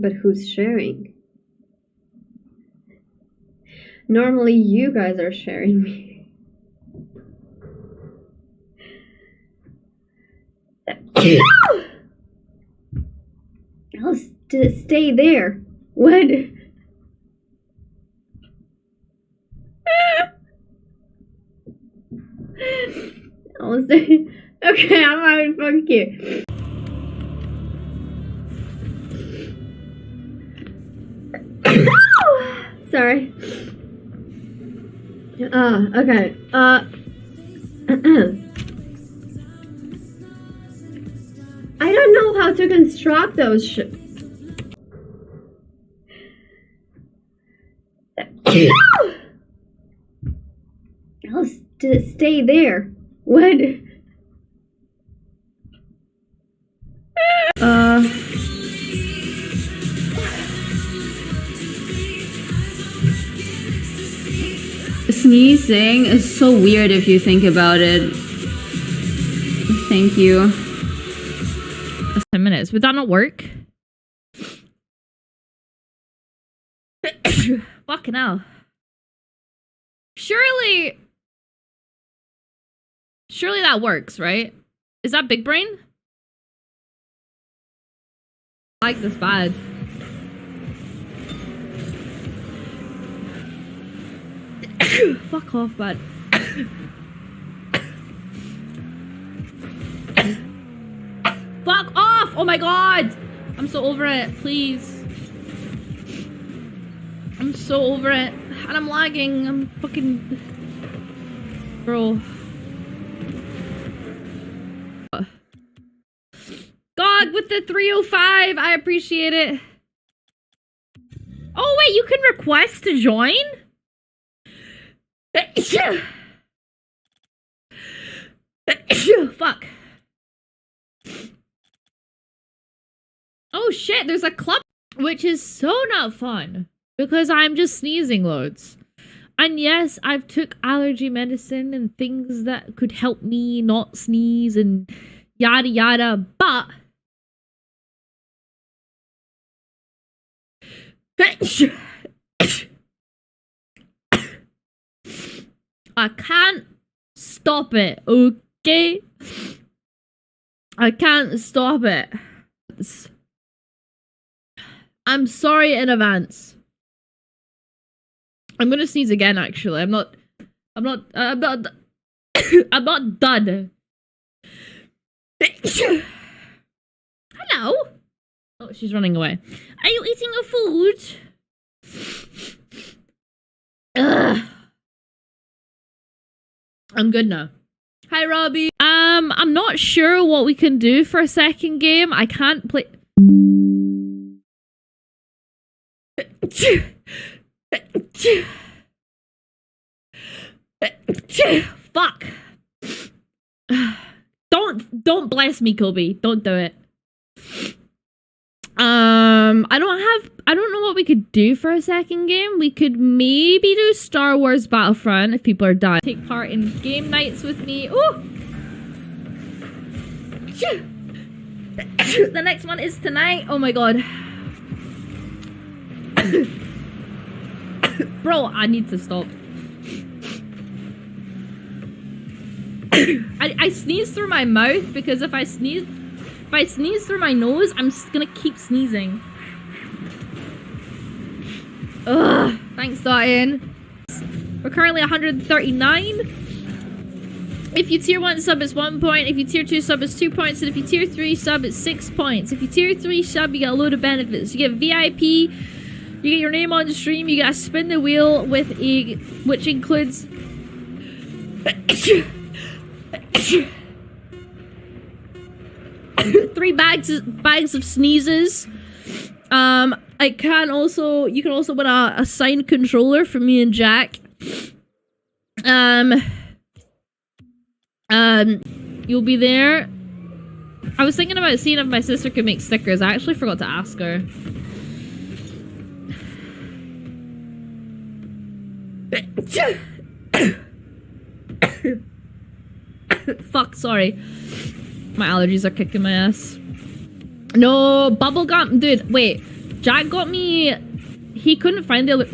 But who's sharing? Normally you guys are sharing me. I'll stay there. What? I'll stay. Okay, I'm having fun here. Sorry. Okay. I don't know how to construct those I'll stay there. What? Sneezing is so weird if you think about it. Thank you. 10 minutes. Would that not work? Fucking hell. Surely that works, right? Is that big brain? I like this bad. Fuck off, bud. Fuck off! Oh my god! I'm so over it, please. I'm so over it. And I'm lagging. I'm fucking... Bro. God, with the 305, I appreciate it. Oh wait, you can request to join? Fuck. Oh shit, there's a club, which is so not fun because I'm just sneezing loads. And yes, I've took allergy medicine and things that could help me not sneeze and yada yada, but I can't stop it, okay? I can't stop it. I'm sorry in advance. I'm gonna sneeze again, actually. I'm not I'm not done. Hello? Oh, she's running away. Are you eating your food? Ugh. I'm good now. Hi, Robbie. I'm not sure what we can do for a second game. I can't play. Fuck. Don't bless me, Kobe. Don't do it. I don't know what we could do for a second game. We could maybe do Star Wars Battlefront if people are dying. Take part in game nights with me. Ooh! The next one is tonight. Oh my god. Bro, I need to stop. I sneeze through my mouth because if I sneeze through my nose, I'm gonna keep sneezing. Ugh. Thanks, Dottin. We're currently 139. If you tier 1 sub, it's 1 point. If you tier 2 sub, it's 2 points. And if you tier 3 sub, it's 6 points. If you tier 3 sub, you get a load of benefits. You get VIP, you get your name on the stream, you gotta spin the wheel with a... which includes... 3 bags of sneezes. You can also win a signed controller from me and Jack. You'll be there. I was thinking about seeing if my sister could make stickers. I actually forgot to ask her. Fuck, sorry. My allergies are kicking my ass. No, bubblegum. Dude, wait. Jack got me... He couldn't find the